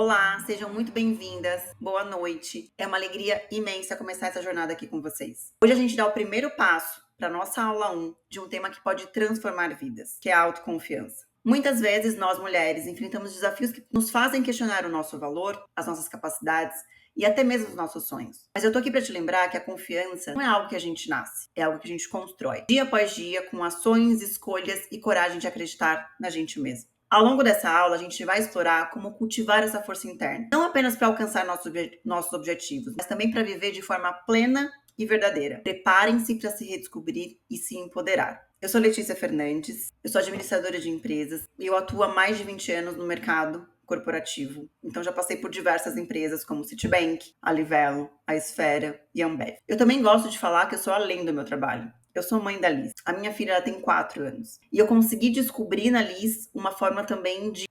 Olá, sejam muito bem-vindas. Boa noite. É uma alegria imensa começar essa jornada aqui com vocês. Hoje a gente dá o primeiro passo para nossa aula 1 de um tema que pode transformar vidas, que é a autoconfiança. Muitas vezes nós mulheres enfrentamos desafios que nos fazem questionar o nosso valor, as nossas capacidades e até mesmo os nossos sonhos. Mas eu tô aqui para te lembrar que a confiança não é algo que a gente nasce, é algo que a gente constrói, dia após dia, com ações, escolhas e coragem de acreditar na gente mesma. Ao longo dessa aula, a gente vai explorar como cultivar essa força interna, não apenas para alcançar nossos objetivos, mas também para viver de forma plena e verdadeira. Preparem-se para se redescobrir e se empoderar. Eu sou Letícia Fernandes, eu sou administradora de empresas e eu atuo há mais de 20 anos no mercado corporativo. Então já passei por diversas empresas como Citibank, a Livelo, a Esfera e a Ambev. Eu também gosto de falar que eu sou além do meu trabalho. Eu sou mãe da Liz. A minha filha ela tem 4 anos. E eu consegui descobrir na Liz uma forma também de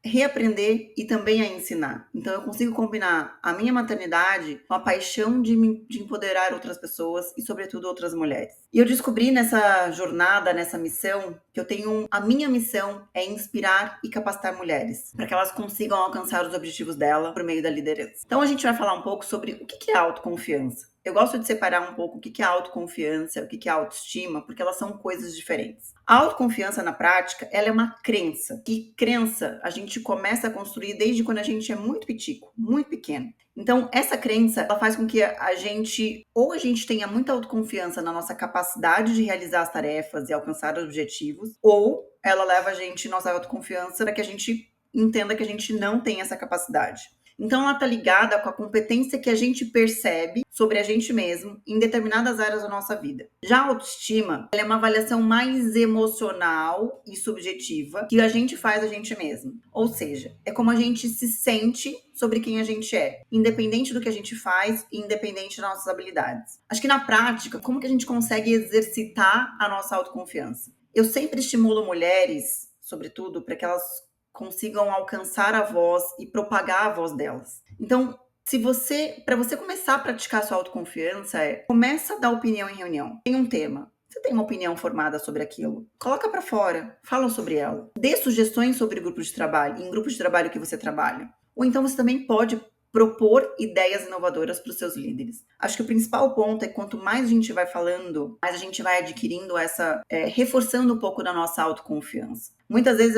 reaprender e também a ensinar. Então eu consigo combinar a minha maternidade com a paixão de empoderar outras pessoas e sobretudo outras mulheres. E eu descobri nessa jornada, nessa missão, que a minha missão é inspirar e capacitar mulheres para que elas consigam alcançar os objetivos dela por meio da liderança. Então a gente vai falar um pouco sobre o que é autoconfiança. Eu gosto de separar um pouco o que é autoconfiança, o que é autoestima, porque elas são coisas diferentes. A autoconfiança, na prática, ela é uma crença. Que crença a gente começa a construir desde quando a gente é muito pitico, muito pequeno. Então, essa crença, ela faz com que a gente tenha muita autoconfiança na nossa capacidade de realizar as tarefas e alcançar os objetivos, ou ela leva a gente, nossa autoconfiança, para que a gente entenda que a gente não tem essa capacidade. Então, ela está ligada com a competência que a gente percebe sobre a gente mesmo em determinadas áreas da nossa vida. Já a autoestima, ela é uma avaliação mais emocional e subjetiva que a gente faz a gente mesmo. Ou seja, é como a gente se sente sobre quem a gente é, independente do que a gente faz e independente das nossas habilidades. Acho que na prática, como que a gente consegue exercitar a nossa autoconfiança? Eu sempre estimulo mulheres, sobretudo, para que elas consigam alcançar a voz e propagar a voz delas. Então, para você começar a praticar a sua autoconfiança, começa a dar opinião em reunião. Tem um tema. Você tem uma opinião formada sobre aquilo? Coloca para fora, fala sobre ela. Dê sugestões sobre o grupo de trabalho, em grupo de trabalho que você trabalha. Ou então você também pode propor ideias inovadoras para os seus líderes. Acho que o principal ponto é que quanto mais a gente vai falando, mais a gente vai adquirindo reforçando um pouco da nossa autoconfiança. Muitas vezes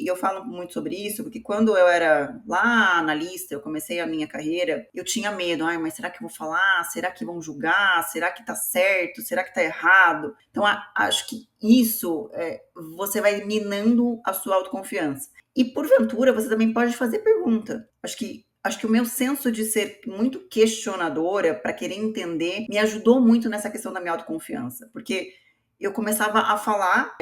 eu falo muito sobre isso, porque quando eu era lá analista, eu comecei a minha carreira, eu tinha medo, mas será que eu vou falar? Será que vão julgar? Será que tá certo? Será que tá errado? Então, acho que você vai minando a sua autoconfiança. E, porventura, você também pode fazer pergunta. Acho que o meu senso de ser muito questionadora para querer entender me ajudou muito nessa questão da minha autoconfiança, porque eu começava a falar,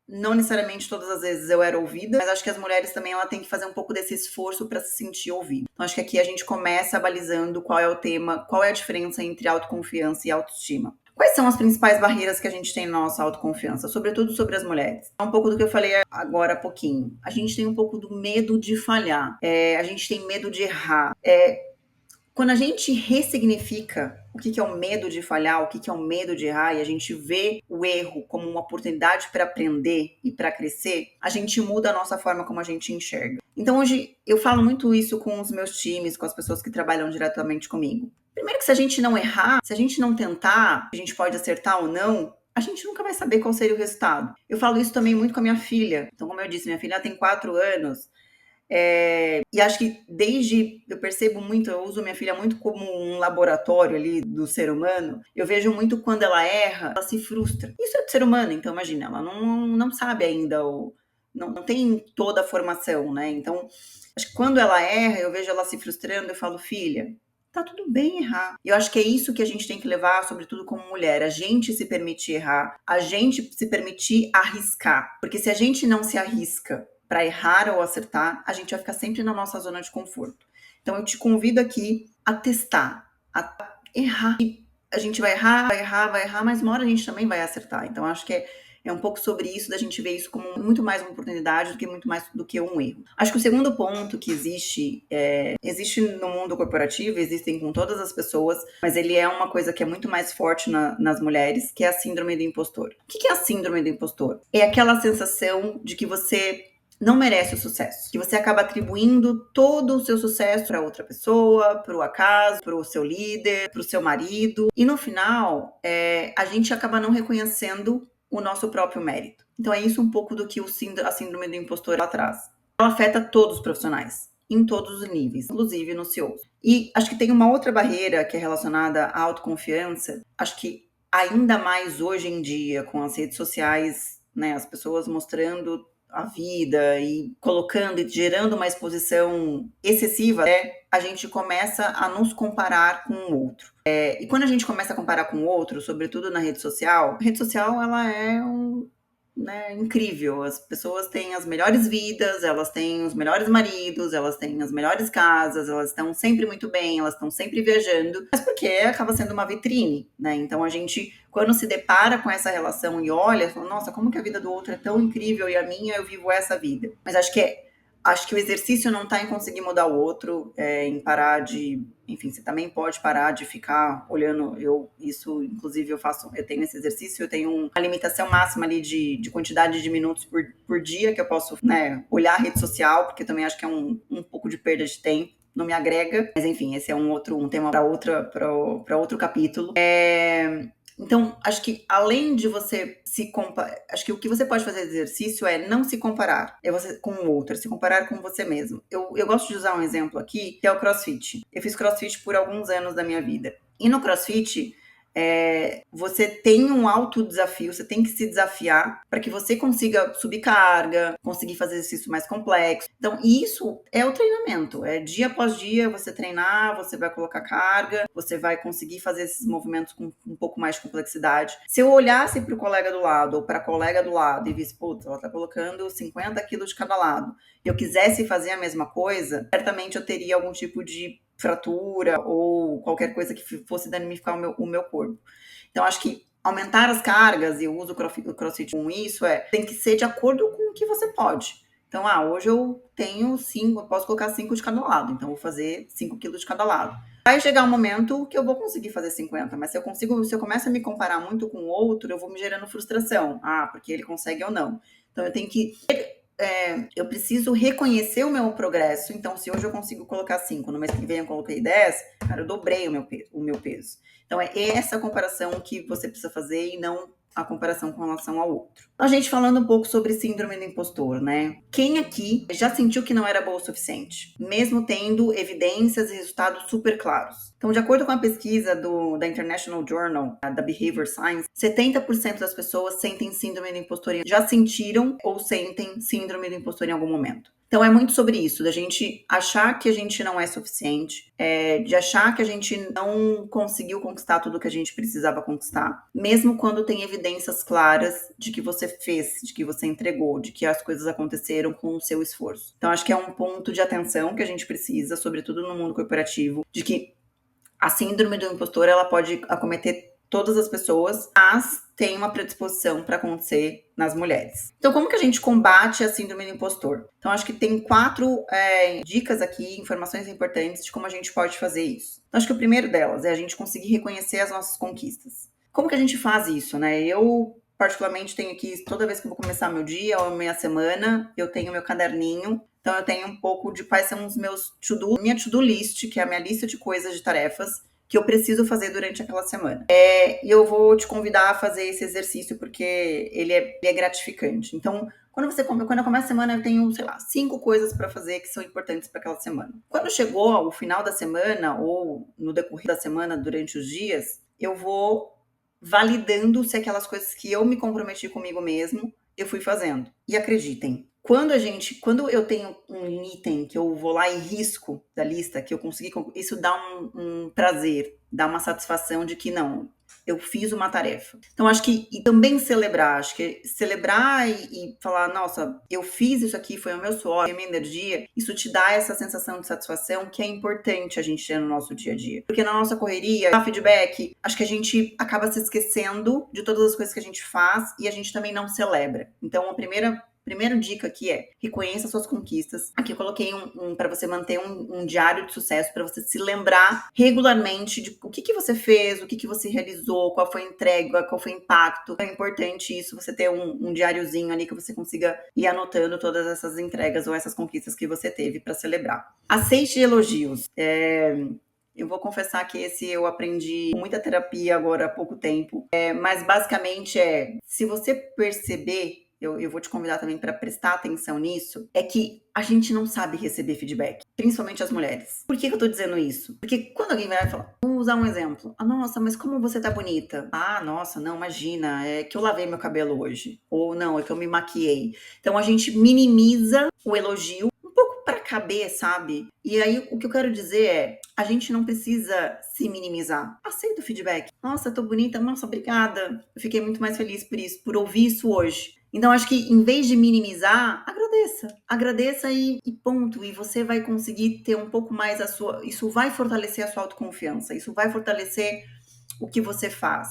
não necessariamente todas as vezes eu era ouvida, mas acho que as mulheres também ela tem que fazer um pouco desse esforço para se sentir ouvida. Então acho que aqui a gente começa balizando qual é o tema, qual é a diferença entre autoconfiança e autoestima. Quais são as principais barreiras que a gente tem na nossa autoconfiança, sobretudo sobre as mulheres? É um pouco do que eu falei agora há pouquinho. A gente tem um pouco do medo de falhar, a gente tem medo de errar. Quando a gente ressignifica o que é o medo de falhar, o que é o medo de errar, e a gente vê o erro como uma oportunidade para aprender e para crescer, a gente muda a nossa forma como a gente enxerga. Então hoje eu falo muito isso com os meus times, com as pessoas que trabalham diretamente comigo. Primeiro que se a gente não errar, se a gente não tentar, a gente pode acertar ou não, a gente nunca vai saber qual seria o resultado. Eu falo isso também muito com a minha filha. Então, como eu disse, minha filha tem 4 anos, e acho que eu percebo muito, eu uso minha filha muito como um laboratório ali do ser humano. Eu vejo muito quando ela erra, ela se frustra. Isso é do ser humano, então imagina, ela não sabe ainda, não tem toda a formação, né? Então, acho que quando ela erra, eu vejo ela se frustrando, eu falo, filha, tá tudo bem errar. Eu acho que é isso que a gente tem que levar, sobretudo como mulher, a gente se permitir errar, a gente se permitir arriscar. Porque se a gente não se arrisca para errar ou acertar, a gente vai ficar sempre na nossa zona de conforto. Então eu te convido aqui a testar, a errar. A gente vai errar, mas uma hora a gente também vai acertar. Então acho que é um pouco sobre isso, da gente ver isso como muito mais uma oportunidade do que muito mais do que um erro. Acho que o segundo ponto que existe no mundo corporativo, existem com todas as pessoas, mas ele é uma coisa que é muito mais forte nas mulheres, que é a síndrome do impostor. O que é a síndrome do impostor? É aquela sensação de que você não merece o sucesso. Que você acaba atribuindo todo o seu sucesso para outra pessoa, para o acaso, para o seu líder, para o seu marido. E no final, a gente acaba não reconhecendo o nosso próprio mérito. Então é isso um pouco do que a síndrome do impostor ela traz. Ela afeta todos os profissionais, em todos os níveis, inclusive no CEO. E acho que tem uma outra barreira que é relacionada à autoconfiança. Acho que ainda mais hoje em dia, com as redes sociais, né, as pessoas mostrando a vida e colocando e gerando uma exposição excessiva, a gente começa a nos comparar com o outro. E quando a gente começa a comparar com o outro, sobretudo na rede social, a rede social ela é incrível. As pessoas têm as melhores vidas, elas têm os melhores maridos, elas têm as melhores casas, elas estão sempre muito bem, elas estão sempre viajando, mas porque acaba sendo uma vitrine, né? Então a gente, quando se depara com essa relação e olha, fala, nossa, como que a vida do outro é tão incrível e a minha eu vivo essa vida. Mas acho que o exercício não está em conseguir mudar o outro, em parar de... Enfim, você também pode parar de ficar olhando. Inclusive, eu tenho esse exercício, eu tenho uma limitação máxima ali de quantidade de minutos por dia que eu posso, né, olhar a rede social, porque também acho que é um pouco de perda de tempo. Não me agrega, mas enfim, esse é um tema para outro capítulo. Então, acho que além de você se comparar, acho que o que você pode fazer de exercício é não se comparar com o outro, se comparar com você mesmo. Eu gosto de usar um exemplo aqui, que é o CrossFit. Eu fiz CrossFit por alguns anos da minha vida. E no CrossFit, você tem um alto desafio, você tem que se desafiar para que você consiga subir carga, conseguir fazer exercício mais complexo. Então, isso é o treinamento. É dia após dia você treinar, você vai colocar carga, você vai conseguir fazer esses movimentos com um pouco mais de complexidade. Se eu olhasse para o colega do lado ou para a colega do lado e visse, putz, ela está colocando 50 quilos de cada lado, e eu quisesse fazer a mesma coisa, certamente eu teria algum tipo de fratura ou qualquer coisa que fosse danificar o meu corpo. Então, acho que aumentar as cargas, e eu uso o CrossFit com isso, tem que ser de acordo com o que você pode. Então, hoje eu tenho 5, eu posso colocar 5 de cada lado, então vou fazer 5 quilos de cada lado. Vai chegar um momento que eu vou conseguir fazer 50, mas se eu começo a me comparar muito com o outro, eu vou me gerando frustração. Porque ele consegue ou não. Então, eu preciso reconhecer o meu progresso. Então, se hoje eu consigo colocar 5, no mês que vem eu coloquei 10, cara, eu dobrei o meu peso. Então, é essa comparação que você precisa fazer e não a comparação com relação ao outro. A gente falando um pouco sobre síndrome do impostor, né? Quem aqui já sentiu que não era boa o suficiente, mesmo tendo evidências e resultados super claros? Então, de acordo com a pesquisa da International Journal da Behavior Science, 70% das pessoas sentem síndrome do impostor, já sentiram ou sentem síndrome do impostor em algum momento. Então é muito sobre isso, da gente achar que a gente não é suficiente, de achar que a gente não conseguiu conquistar tudo que a gente precisava conquistar, mesmo quando tem evidências claras de que você fez, de que você entregou, de que as coisas aconteceram com o seu esforço. Então acho que é um ponto de atenção que a gente precisa, sobretudo no mundo corporativo, de que a síndrome do impostor ela pode acometer todas as pessoas, mas tem uma predisposição para acontecer nas mulheres. Então, como que a gente combate a síndrome do impostor? Então, acho que tem 4 dicas aqui, informações importantes de como a gente pode fazer isso. Então, acho que o primeiro delas é a gente conseguir reconhecer as nossas conquistas. Como que a gente faz isso, né? Eu, particularmente, tenho aqui, toda vez que eu vou começar meu dia ou minha semana, eu tenho meu caderninho. Então, eu tenho um pouco de quais são os meus minha to-do list, que é a minha lista de coisas, de tarefas, que eu preciso fazer durante aquela semana. E eu vou te convidar a fazer esse exercício, porque ele é gratificante. Então, quando eu começo a semana, eu tenho, 5 coisas para fazer que são importantes para aquela semana. Quando chegou ao final da semana, ou no decorrer da semana, durante os dias, eu vou validando se aquelas coisas que eu me comprometi comigo mesmo, eu fui fazendo. E acreditem, quando eu tenho um item que eu vou lá e risco da lista, que eu consegui, isso dá um prazer, dá uma satisfação de que não, eu fiz uma tarefa. Então, acho que, e também celebrar, e falar, nossa, eu fiz isso aqui, foi o meu suor, a minha energia, isso te dá essa sensação de satisfação que é importante a gente ter no nosso dia a dia. Porque na nossa correria, dá feedback, acho que a gente acaba se esquecendo de todas as coisas que a gente faz e a gente também não celebra. Então, a primeira Primeira dica aqui é reconheça suas conquistas. Aqui eu coloquei para você manter um diário de sucesso, para você se lembrar regularmente de o que você fez, o que você realizou, qual foi a entrega, qual foi o impacto. É importante isso, você ter um diáriozinho ali que você consiga ir anotando todas essas entregas ou essas conquistas que você teve para celebrar. Aceite elogios. Eu vou confessar que esse eu aprendi com muita terapia agora há pouco tempo. Mas basicamente se você perceber, eu vou te convidar também para prestar atenção nisso, é que a gente não sabe receber feedback, principalmente as mulheres. Por que eu tô dizendo isso? Porque quando alguém vai falar, vou usar um exemplo. Ah, nossa, mas como você tá bonita? Ah, nossa, não, imagina, é que eu lavei meu cabelo hoje. Ou não, é que eu me maquiei. Então a gente minimiza o elogio para caber, sabe? E aí o que eu quero dizer é, a gente não precisa se minimizar. Aceita o feedback. Nossa, tô bonita. Nossa, obrigada. Eu fiquei muito mais feliz por isso, por ouvir isso hoje. Então, acho que em vez de minimizar, agradeça. Agradeça e ponto. E você vai conseguir ter um pouco mais isso vai fortalecer a sua autoconfiança. Isso vai fortalecer o que você faz.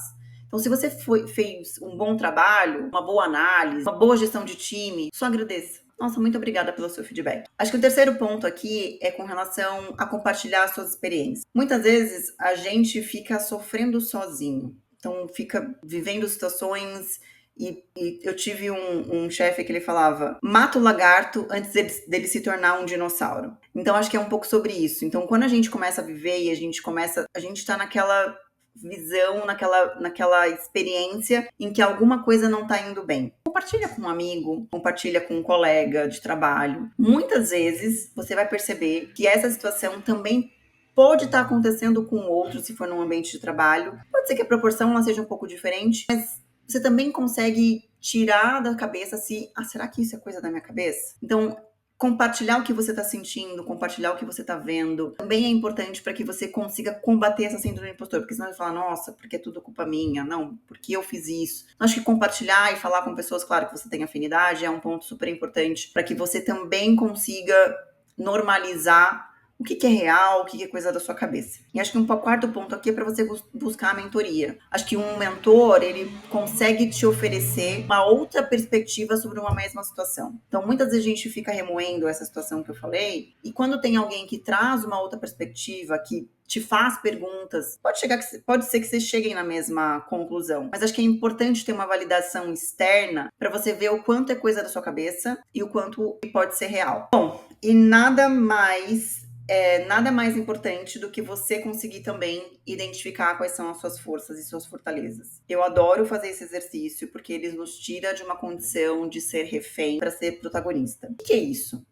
Então, se você fez um bom trabalho, uma boa análise, uma boa gestão de time, só agradeça. Nossa, muito obrigada pelo seu feedback. Acho que o terceiro ponto aqui é com relação a compartilhar suas experiências. Muitas vezes a gente fica sofrendo sozinho. Então, fica vivendo situações e eu tive um chefe que ele falava, mata o lagarto antes dele se tornar um dinossauro. Então, acho que é um pouco sobre isso. Então, quando a gente começa a viver e a gente tá naquela visão, naquela experiência em que alguma coisa não tá indo bem. Compartilha com um amigo, compartilha com um colega de trabalho. Muitas vezes você vai perceber que essa situação também pode estar acontecendo com outro, se for num ambiente de trabalho. Pode ser que a proporção ela seja um pouco diferente, mas você também consegue tirar da cabeça será que isso é coisa da minha cabeça? Então, compartilhar o que você está sentindo, compartilhar o que você está vendo, também é importante para que você consiga combater essa síndrome do impostor, porque senão você fala, nossa, porque é tudo culpa minha, não, porque eu fiz isso. Eu acho que compartilhar e falar com pessoas, claro que você tem afinidade, é um ponto super importante para que você também consiga normalizar o que é real, o que é coisa da sua cabeça. E acho que um quarto ponto aqui é para você buscar a mentoria. Acho que um mentor, ele consegue te oferecer uma outra perspectiva sobre uma mesma situação. Então, muitas vezes a gente fica remoendo essa situação que eu falei, e quando tem alguém que traz uma outra perspectiva, que te faz perguntas, pode ser que vocês cheguem na mesma conclusão, mas acho que é importante ter uma validação externa para você ver o quanto é coisa da sua cabeça e o quanto pode ser real. Bom, e nada mais importante do que você conseguir também identificar quais são as suas forças e suas fortalezas. Eu adoro fazer esse exercício porque ele nos tira de uma condição de ser refém para ser protagonista. O que é isso?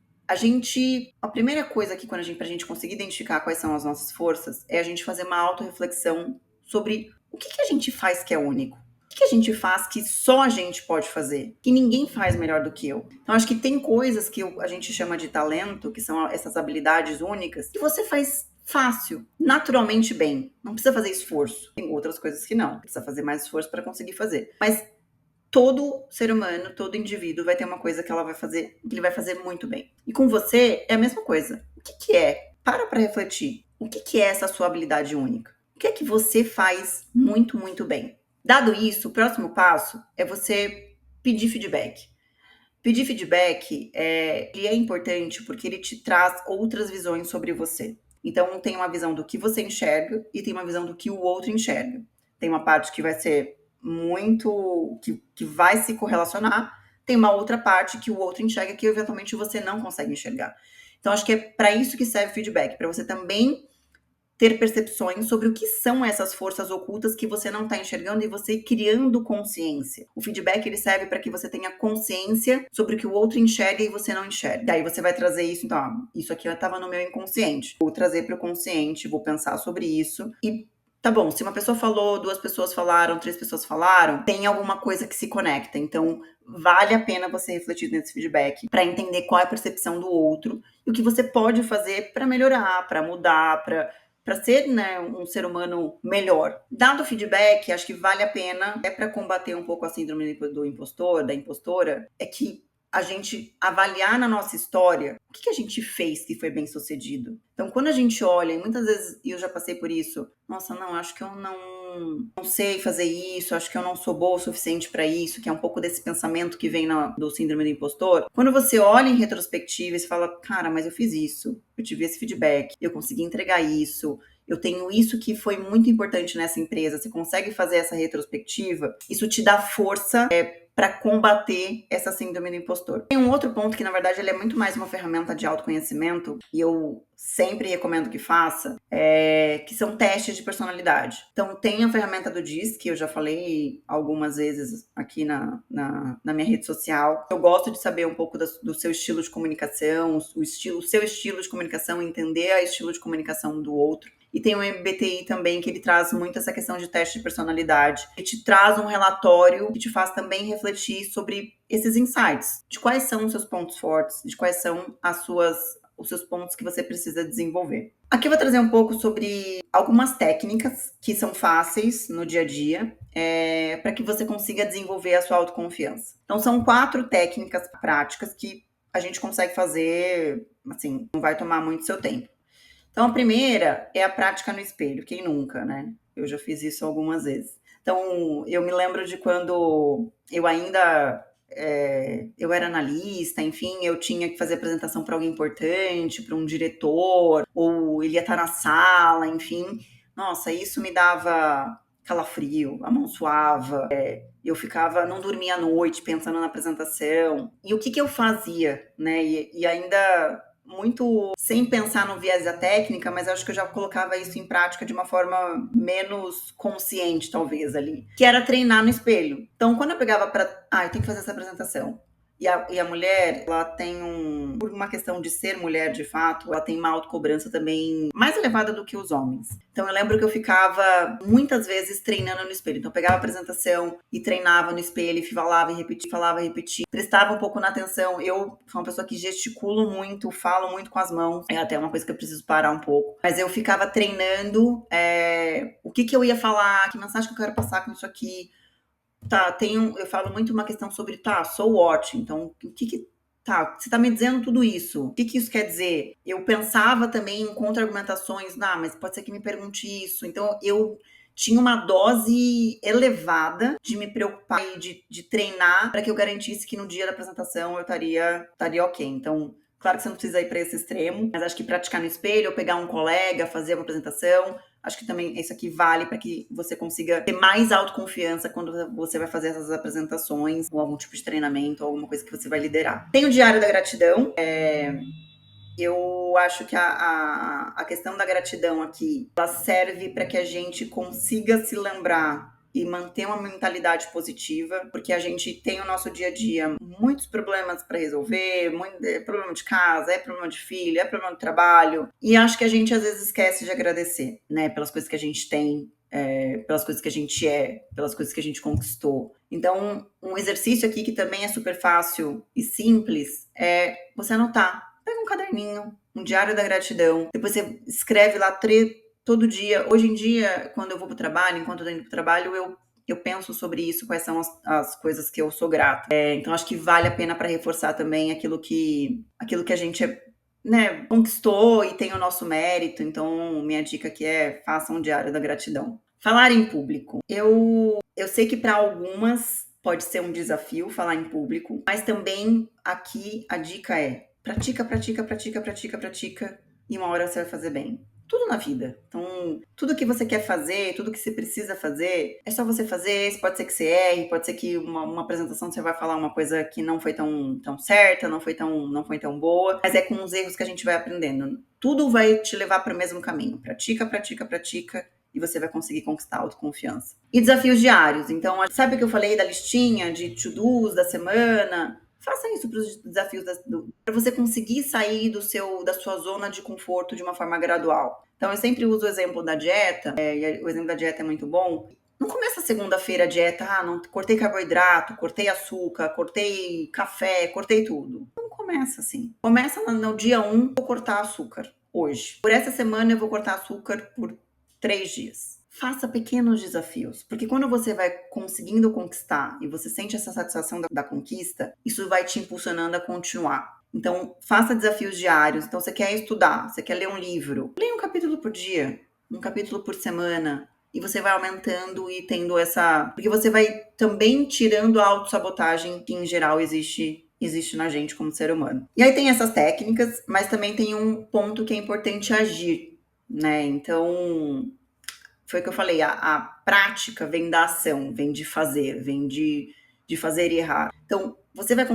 A primeira coisa aqui, pra gente conseguir identificar quais são as nossas forças, é a gente fazer uma autorreflexão sobre o que a gente faz que é único. O que a gente faz que só a gente pode fazer, que ninguém faz melhor do que eu. Então, acho que tem coisas que a gente chama de talento, que são essas habilidades únicas, que você faz fácil, naturalmente bem. Não precisa fazer esforço. Tem outras coisas que não. Precisa fazer mais esforço para conseguir fazer. Mas todo ser humano, todo indivíduo vai ter uma coisa que ele vai fazer muito bem. E com você é a mesma coisa. O que é? Para refletir. O que é essa sua habilidade única? O que é que você faz muito, muito bem? Dado isso, o próximo passo é você pedir feedback. Pedir feedback ele é importante porque ele te traz outras visões sobre você. Então, tem uma visão do que você enxerga e tem uma visão do que o outro enxerga. Tem uma parte que vai ser muito... que vai se correlacionar. Tem uma outra parte que o outro enxerga que, eventualmente, você não consegue enxergar. Então, acho que é para isso que serve o feedback. Para você também ter percepções sobre o que são essas forças ocultas que você não está enxergando e você criando consciência. O feedback ele serve para que você tenha consciência sobre o que o outro enxerga e você não enxerga. Daí você vai trazer isso, então, isso aqui estava no meu inconsciente. Vou trazer para o consciente, vou pensar sobre isso e tá bom, se uma pessoa falou, 2 pessoas falaram, 3 pessoas falaram, tem alguma coisa que se conecta. Então, vale a pena você refletir nesse feedback para entender qual é a percepção do outro e o que você pode fazer para melhorar, para mudar, para ser, né, um ser humano melhor. Dado o feedback, acho que vale a pena, para combater um pouco a síndrome do impostor, da impostora, é que a gente avaliar na nossa história o que a gente fez que foi bem sucedido. Então, quando a gente olha, e muitas vezes eu já passei por isso, nossa, não, acho que eu não sei fazer isso, acho que eu não sou boa o suficiente para isso, que é um pouco desse pensamento que vem do síndrome do impostor. Quando você olha em retrospectiva e você fala, cara, mas eu fiz isso, eu tive esse feedback, eu consegui entregar isso, eu tenho isso que foi muito importante nessa empresa, você consegue fazer essa retrospectiva, isso te dá força para combater essa síndrome do impostor. Tem um outro ponto que, na verdade, ele é muito mais uma ferramenta de autoconhecimento, e eu sempre recomendo que faça, que são testes de personalidade. Então, tem a ferramenta do DISC, que eu já falei algumas vezes aqui na minha rede social. Eu gosto de saber um pouco do seu estilo de comunicação, o seu estilo de comunicação, entender o estilo de comunicação do outro. E tem o MBTI também, que ele traz muito essa questão de teste de personalidade. Ele te traz um relatório que te faz também refletir sobre esses insights, de quais são os seus pontos fortes, de quais são os seus pontos que você precisa desenvolver. Aqui eu vou trazer um pouco sobre algumas técnicas que são fáceis no dia a dia, para que você consiga desenvolver a sua autoconfiança. Então, são 4 técnicas práticas que a gente consegue fazer, assim, não vai tomar muito seu tempo. Então, a primeira é a prática no espelho. Quem nunca, né? Eu já fiz isso algumas vezes. Então, eu me lembro de quando eu ainda eu era analista, enfim, eu tinha que fazer apresentação para alguém importante, para um diretor, ou ele ia estar na sala, enfim. Nossa, isso me dava calafrio, a mão suava, eu ficava, não dormia à noite pensando na apresentação. E o que eu fazia, né? E ainda muito sem pensar no viés da técnica, mas acho que eu já colocava isso em prática de uma forma menos consciente, talvez, ali. Que era treinar no espelho. Então, quando eu pegava eu tenho que fazer essa apresentação. E a mulher, ela tem por uma questão de ser mulher de fato, ela tem uma autocobrança também mais elevada do que os homens. Então eu lembro que eu ficava muitas vezes treinando no espelho. Então eu pegava a apresentação e treinava no espelho, e falava e repetia. Prestava um pouco na atenção. Eu sou uma pessoa que gesticulo muito, falo muito com as mãos. É até uma coisa que eu preciso parar um pouco. Mas eu ficava treinando o que eu ia falar, que mensagem que eu quero passar com isso aqui. Eu falo muito uma questão sobre, so what? Então, você tá me dizendo tudo isso. O que isso quer dizer? Eu pensava também em contra-argumentações, mas pode ser que me pergunte isso. Então, eu tinha uma dose elevada de me preocupar e de treinar para que eu garantisse que no dia da apresentação eu estaria ok. Então, claro que você não precisa ir para esse extremo, mas acho que praticar no espelho, ou pegar um colega, fazer uma apresentação, acho que também isso aqui vale para que você consiga ter mais autoconfiança quando você vai fazer essas apresentações, ou algum tipo de treinamento, ou alguma coisa que você vai liderar. Tem o Diário da Gratidão. Eu acho que a questão da gratidão aqui, ela serve para que a gente consiga se lembrar e manter uma mentalidade positiva, porque a gente tem o nosso dia a dia muitos problemas para resolver, problema de casa, problema de filho, problema de trabalho, e acho que a gente às vezes esquece de agradecer, né, pelas coisas que a gente tem, pelas coisas que a gente pelas coisas que a gente conquistou. Então, um exercício aqui que também é super fácil e simples é você anotar. Pega um caderninho, um diário da gratidão, depois você escreve lá todo dia. Hoje em dia, quando eu vou pro trabalho, enquanto eu tô indo pro trabalho, eu penso sobre isso, quais são as coisas que eu sou grata. Então, acho que vale a pena para reforçar também aquilo que a gente conquistou e tem o nosso mérito. Então, minha dica aqui faça um diário da gratidão. Falar em público. Eu sei que para algumas pode ser um desafio falar em público, mas também aqui a dica pratica, e uma hora você vai fazer bem. Tudo na vida. Então, tudo que você quer fazer, tudo que você precisa fazer, é só você fazer. Pode ser que você erre, pode ser que uma apresentação você vai falar uma coisa que não foi tão certa, não foi tão boa, mas é com os erros que a gente vai aprendendo. Tudo vai te levar para o mesmo caminho. Pratica, e você vai conseguir conquistar a autoconfiança. E desafios diários. Então, sabe o que eu falei da listinha de to-dos da semana? Faça isso para os desafios para você conseguir sair da sua zona de conforto de uma forma gradual. Então, eu sempre uso o exemplo da dieta, e o exemplo da dieta é muito bom. Não começa segunda-feira a dieta, não cortei carboidrato, cortei açúcar, cortei café, cortei tudo. Não começa assim. Começa no dia 1, vou cortar açúcar hoje. Por essa semana eu vou cortar açúcar por 3 dias. Faça pequenos desafios, porque quando você vai conseguindo conquistar e você sente essa satisfação da conquista, isso vai te impulsionando a continuar. Então, faça desafios diários. Então, você quer estudar, você quer ler um livro, leia um capítulo por dia, um capítulo por semana. e você vai aumentando e tendo essa... Porque você vai também tirando a autossabotagem que, em geral, existe na gente como ser humano. E aí tem essas técnicas, mas também tem um ponto que é importante agir, né? Então, foi o que eu falei, a prática vem da ação, vem de fazer, vem de fazer e errar. Então, você vai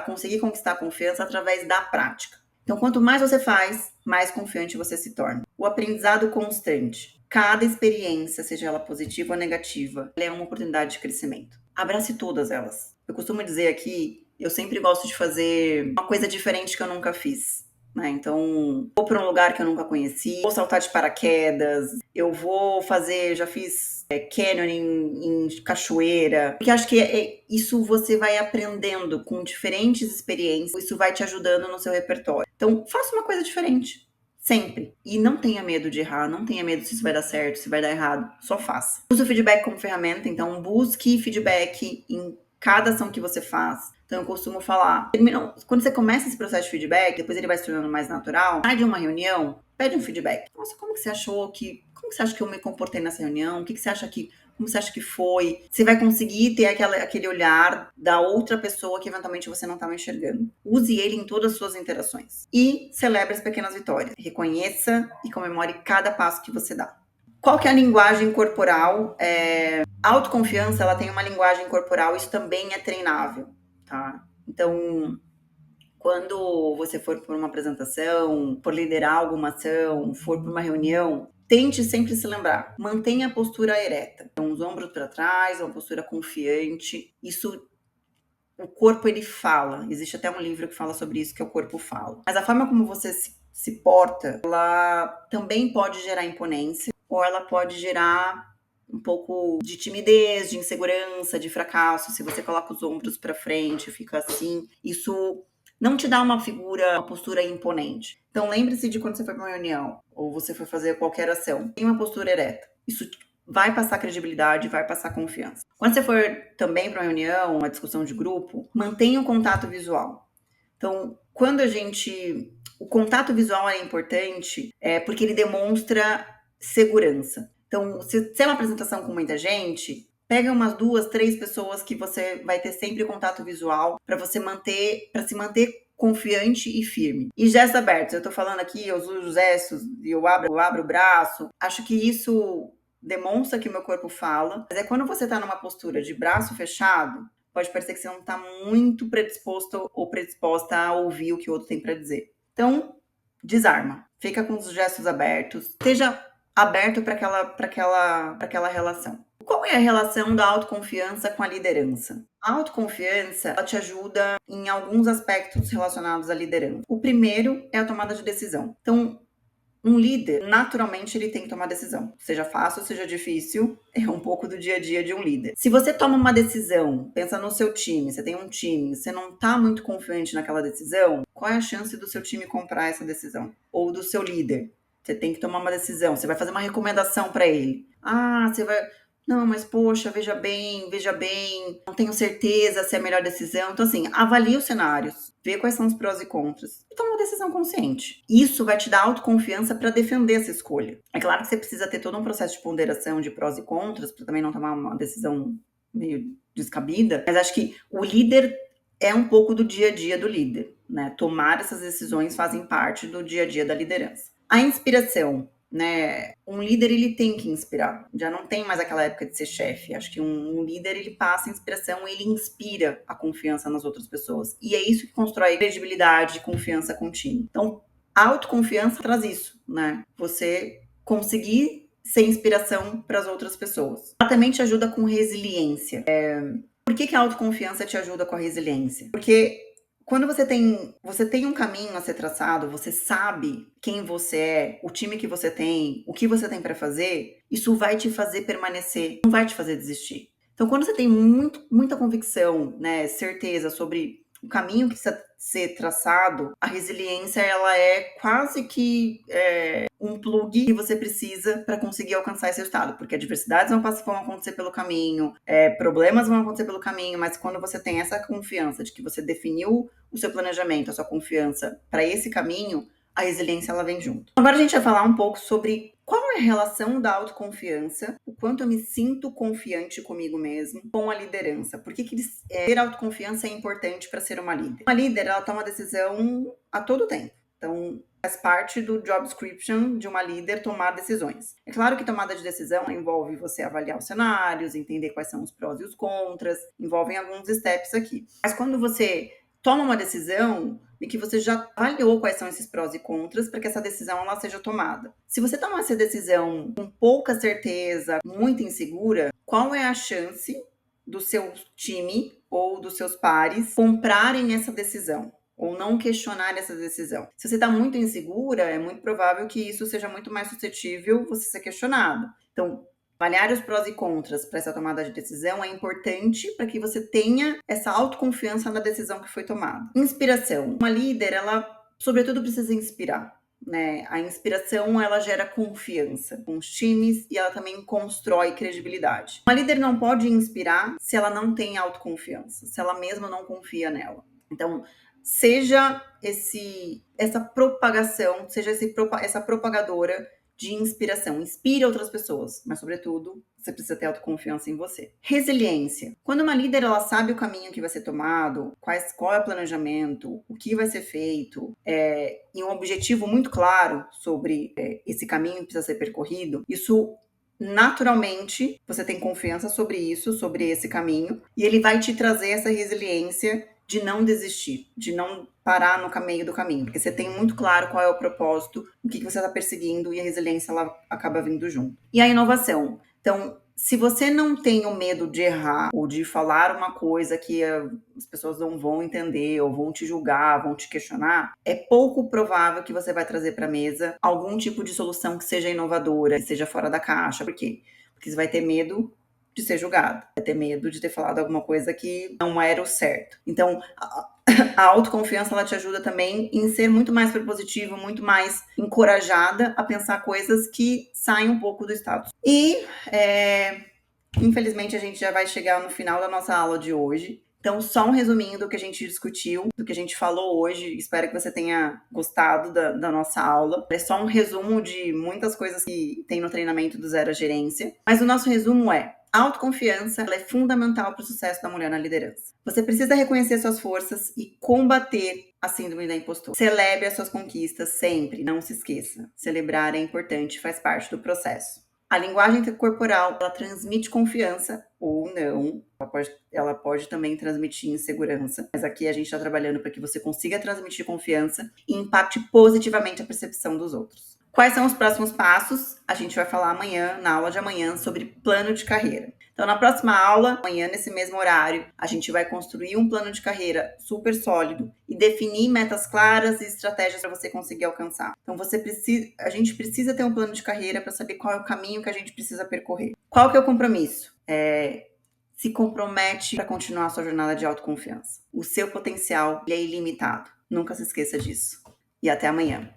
conseguir conquistar a confiança através da prática. Então, quanto mais você faz, mais confiante você se torna. O aprendizado constante. Cada experiência, seja ela positiva ou negativa, ela é uma oportunidade de crescimento. Abrace todas elas. Eu costumo dizer aqui, eu sempre gosto de fazer uma coisa diferente que eu nunca fiz. Né? Então, vou para um lugar que eu nunca conheci, vou saltar de paraquedas, eu vou fazer, já fiz canyoning em cachoeira, porque acho que isso você vai aprendendo com diferentes experiências, isso vai te ajudando no seu repertório. Então, faça uma coisa diferente. Sempre. E não tenha medo de errar, não tenha medo se isso vai dar certo, se vai dar errado. Só faça. Use o feedback como ferramenta, então busque feedback em cada ação que você faz. Então, eu costumo falar, quando você começa esse processo de feedback, depois ele vai se tornando mais natural, sai de uma reunião, pede um feedback. Nossa, como que você acha que eu me comportei nessa reunião? Como você acha que foi? Você vai conseguir ter aquele olhar da outra pessoa que eventualmente você não estava enxergando. Use ele em todas as suas interações. E celebre as pequenas vitórias. Reconheça e comemore cada passo que você dá. Qual que é a linguagem corporal? A autoconfiança, ela tem uma linguagem corporal, isso também é treinável, tá? Então, quando você for por uma apresentação, for liderar alguma ação, for por uma reunião, tente sempre se lembrar, mantenha a postura ereta. Então, os ombros para trás, uma postura confiante. Isso, o corpo, ele fala. Existe até um livro que fala sobre isso, que é o corpo fala. Mas a forma como você se porta, ela também pode gerar imponência, ou ela pode gerar um pouco de timidez, de insegurança, de fracasso. Se você coloca os ombros para frente, fica assim, isso não te dá uma postura imponente. Então, lembre-se de quando você foi para uma reunião ou você for fazer qualquer ação, tem uma postura ereta. Isso vai passar credibilidade, vai passar confiança. Quando você for também para uma reunião, uma discussão de grupo, mantenha o contato visual. Então, o contato visual é importante porque ele demonstra segurança. Então, se é uma apresentação com muita gente, pega umas 2, 3 pessoas que você vai ter sempre contato visual para se manter confiante e firme. E gestos abertos, eu tô falando aqui, eu uso os gestos e eu abro o braço. Acho que isso demonstra que o meu corpo fala, mas quando você tá numa postura de braço fechado, pode parecer que você não está muito predisposto ou predisposta a ouvir o que o outro tem para dizer. Então, desarma. Fica com os gestos abertos. Esteja aberto para aquela relação. Qual é a relação da autoconfiança com a liderança? A autoconfiança, ela te ajuda em alguns aspectos relacionados à liderança. O primeiro é a tomada de decisão. Então, um líder, naturalmente, ele tem que tomar decisão. Seja fácil, seja difícil, é um pouco do dia a dia de um líder. Se você toma uma decisão, pensa no seu time, você tem um time, você não tá muito confiante naquela decisão, qual é a chance do seu time comprar essa decisão? Ou do seu líder? Você tem que tomar uma decisão, você vai fazer uma recomendação para ele. Você vai... Não, mas poxa, veja bem, não tenho certeza se é a melhor decisão. Então, assim, avalie os cenários, vê quais são os prós e contras e toma uma decisão consciente. Isso vai te dar autoconfiança para defender essa escolha. É claro que você precisa ter todo um processo de ponderação de prós e contras para também não tomar uma decisão meio descabida, mas acho que o líder é um pouco do dia a dia do líder, né? Tomar essas decisões fazem parte do dia a dia da liderança. A inspiração. Né? Um líder, ele tem que inspirar. Já não tem mais aquela época de ser chefe. Acho que um líder, ele passa inspiração, ele inspira a confiança nas outras pessoas. E é isso que constrói credibilidade e confiança com o time. Então, a autoconfiança traz isso, né? Você conseguir ser inspiração para as outras pessoas. Ela também te ajuda com resiliência. Por que a autoconfiança te ajuda com a resiliência? Porque quando você tem um caminho a ser traçado, você sabe quem você é, o time que você tem, o que você tem para fazer, isso vai te fazer permanecer, não vai te fazer desistir. Então, quando você tem muita convicção, né, certeza sobre o caminho que precisa ser traçado, a resiliência, ela é quase que um plug que você precisa para conseguir alcançar esse resultado, porque adversidades vão acontecer pelo caminho, problemas vão acontecer pelo caminho, mas quando você tem essa confiança de que você definiu o seu planejamento, a sua confiança para esse caminho, a resiliência ela vem junto. Agora a gente vai falar um pouco sobre qual é a relação da autoconfiança, o quanto eu me sinto confiante comigo mesmo, com a liderança? Por que ter autoconfiança é importante para ser uma líder? Uma líder, ela toma decisão a todo tempo. Então, faz parte do job description de uma líder tomar decisões. É claro que tomada de decisão envolve você avaliar os cenários, entender quais são os prós e os contras, envolvem alguns steps aqui. Mas quando você toma uma decisão e que você já avaliou quais são esses prós e contras para que essa decisão ela seja tomada. Se você tomar essa decisão com pouca certeza, muito insegura, qual é a chance do seu time ou dos seus pares comprarem essa decisão? Ou não questionar essa decisão. Se você está muito insegura, é muito provável que isso seja muito mais suscetível você ser questionado. Então, avaliar os prós e contras para essa tomada de decisão é importante para que você tenha essa autoconfiança na decisão que foi tomada. Inspiração. Uma líder, ela, sobretudo, precisa inspirar. Né? A inspiração, ela gera confiança com os times e ela também constrói credibilidade. Uma líder não pode inspirar se ela não tem autoconfiança, se ela mesma não confia nela. Então, seja essa propagação, seja essa propagadora de inspiração. Inspire outras pessoas, mas, sobretudo, você precisa ter autoconfiança em você. Resiliência. Quando uma líder ela sabe o caminho que vai ser tomado, qual é o planejamento, o que vai ser feito, e um objetivo muito claro sobre esse caminho que precisa ser percorrido, isso naturalmente você tem confiança sobre isso, sobre esse caminho, e ele vai te trazer essa resiliência de não desistir, de não parar no meio do caminho, porque você tem muito claro qual é o propósito, o que você está perseguindo, e a resiliência ela acaba vindo junto. E a inovação. Então, se você não tem o medo de errar ou de falar uma coisa que as pessoas não vão entender ou vão te julgar, vão te questionar, é pouco provável que você vai trazer para a mesa algum tipo de solução que seja inovadora, que seja fora da caixa. Por quê? Porque você vai ter medo de ser julgado, vai ter medo de ter falado alguma coisa que não era o certo. Então, a autoconfiança ela te ajuda também em ser muito mais propositiva, muito mais encorajada a pensar coisas que saem um pouco do status. E, infelizmente, a gente já vai chegar no final da nossa aula de hoje. Então, só um resuminho do que a gente discutiu, do que a gente falou hoje. Espero que você tenha gostado da nossa aula. É só um resumo de muitas coisas que tem no treinamento do Zero à Gerência. Mas o nosso resumo é: a autoconfiança ela é fundamental para o sucesso da mulher na liderança. Você precisa reconhecer suas forças e combater a síndrome da impostora. Celebre as suas conquistas sempre, não se esqueça. Celebrar é importante, faz parte do processo. A linguagem corporal, ela transmite confiança ou não. Ela pode também transmitir insegurança. Mas aqui a gente está trabalhando para que você consiga transmitir confiança e impacte positivamente a percepção dos outros. Quais são os próximos passos? A gente vai falar amanhã, na aula de amanhã, sobre plano de carreira. Então, na próxima aula, amanhã, nesse mesmo horário, a gente vai construir um plano de carreira super sólido e definir metas claras e estratégias para você conseguir alcançar. Então, a gente precisa ter um plano de carreira para saber qual é o caminho que a gente precisa percorrer. Qual que é o compromisso? Se compromete para continuar a sua jornada de autoconfiança. O seu potencial é ilimitado. Nunca se esqueça disso. E até amanhã.